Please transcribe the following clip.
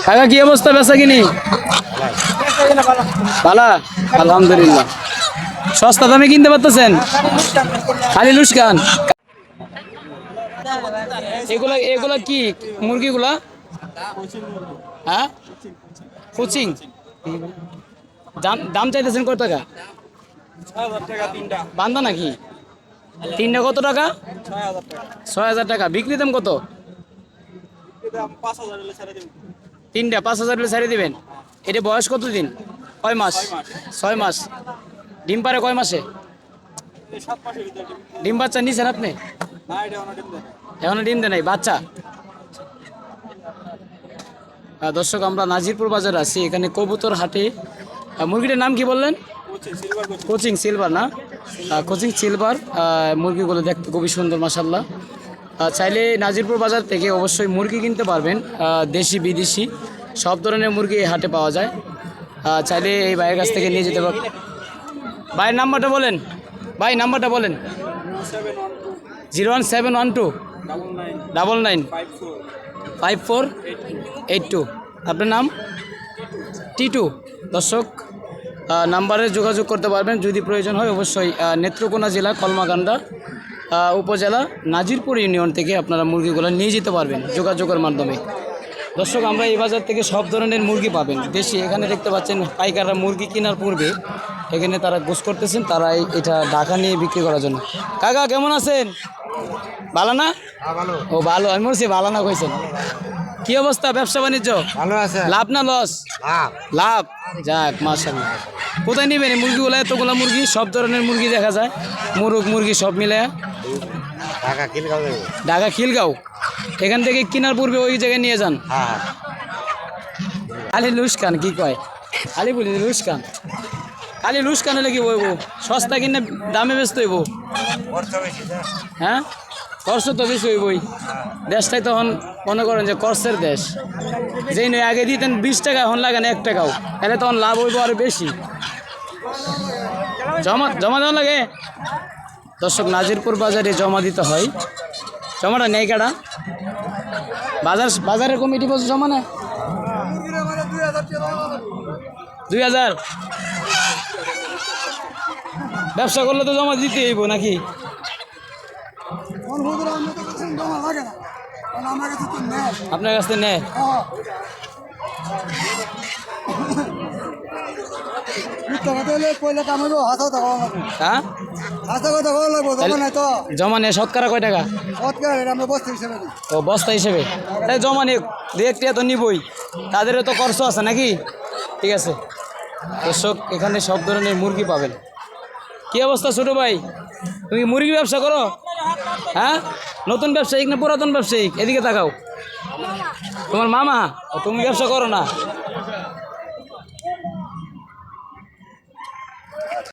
কাকা কি অবস্থা বেচা কিনি? ভালো, আলহামদুলিল্লাহ। সস্তা দামে কিনতে পারতেছেন? খালি লুস্কান। এগুলা এগুলা কি মুরগিগুলা? হ্যাঁ, কোচিং। দাম দাম চাইতেছেন কত টাকা? ৬,০০০ টাকা তিনটা। বান্দা নাকি? তিনটা কত টাকা? ৬,০০০ টাকা। ৬,০০০ টাকা। বিক্রি দাম কত? দাম ৫,০০০ হলে ছেড়ে দেব। তিনটা ৫,০০০ হলে ছাড়িয়ে দিবেন। এটা বয়স কত দিন? কয় মাস? ৬ মাস। ৬ মাস। ডিম পারে কয় মাসে? এই ৭ মাসের ভিতরে ডিম বাচ্চা নিছেন আপনি? না, এটা অনেক দিন ধরে। এখনো ডিম দেয় নাই বাচ্চা। দর্শক আমরা নাজিরপুর বাজার আছি, এখানে কবুতর হাটে। মুরগিটার নাম কি বললেন? Silver coaching. কোচিং সিলভার না? Coaching silver. মুরগিগুলো দেখতে খুবই সুন্দর মাশাল্লাহ। চাইলে নাজিরপুর বাজার থেকে অবশ্যই মুরগি কিনতে পারবেন। দেশি বিদেশি সব ধরনের মুরগি এই হাটে পাওয়া যায়। চাইলে এই ভাইয়ের কাছ থেকে নিয়ে যেতে পারবেন। ভাইয়ের নাম্বারটা বলেন, ভাই নাম্বারটা বলেন। 01712 99 5482। আপনার নাম? টিটু। দর্শক নাম্বারে যোগাযোগ করতে পারবেন যদি প্রয়োজন হয়। অবশ্যই নেত্রকোনা জেলা কলমাকান্দা উপজেলা নাজিরপুর ইউনিয়ন থেকে আপনারা মুরগিগুলো নিয়ে যেতে পারবেন যোগাযোগের মাধ্যমে। দর্শক আমরা এই বাজার থেকে সব ধরনের মুরগি পাবেন দেশি। এখানে দেখতে পাচ্ছেন পাইকাররা মুরগি কেনার পূর্বে এখানে তারা গোস করতেছেন, তারা এটা ঢাকা নিয়ে বিক্রি করার জন্য। কাকা কেমন আছেন? ভালো না? ও ভালো, আমি বলছি ভালো না কইছেন। কি অবস্থা ব্যবসা বাণিজ্য? ভালো আছে। লাভ না লস? লাভ। লাভ। যাক মাশাআল্লাহ। কোথায় নেবেন এই মুরগিগুলো? এতগুলো মুরগি, সব ধরনের মুরগি দেখা যায়, মুরগ মুরগি সব মিলে। ঢাকা কিলগাঁও দেবো। ঢাকা খিলগাঁও। এখান থেকে কেনার পূর্বে ওই জায়গায় নিয়ে যান। হ্যাঁ। খালি লুস্কান কি কয়? খালি বলি লুস্কান। খালি লুস্কান হলে কি বলবো? সস্তা কিনে দামে বেচতে হইব। খরচা বেশি না? হ্যাঁ, খরচ তো বেশি হইবই। দেশটাই তখন মনে করেন যে খরচের দেশ। যেই নয় আগে দিতেন 20 টাকা, এখন লাগান 1 টাকাও, তাহলে তখন লাভ হইব আরো বেশি। জমা জমা দেওয়া লাগে। দর্শক নাজিরপুর বাজারে জমা দিতে হয়। জমাটা নেই কাটা? বাজারের কমিটি বলছে জমা নেয় 2000। ব্যবসা করলে তো জমা দিতে হইব নাকি? আপনার কাছ থেকে নেয়? হ্যাঁ, জমা নেয় শতকরা কয় টাকা? ও বস্তা হিসেবে। তাই জমা নিয়ে 2-1 তো নিবই, তাদেরও তো খরচ আছে নাকি? ঠিক আছে। দর্শক এখানে সব ধরনের মুরগি পাবেন। কি অবস্থা ছোট ভাই, তুমি মুরগি ব্যবসা করো? হ্যাঁ, নতুন ব্যবসায়িক না পুরাতন ব্যবসায়িক? এদিকে তাকাও। তোমার মামা? তুমি ব্যবসা করো না?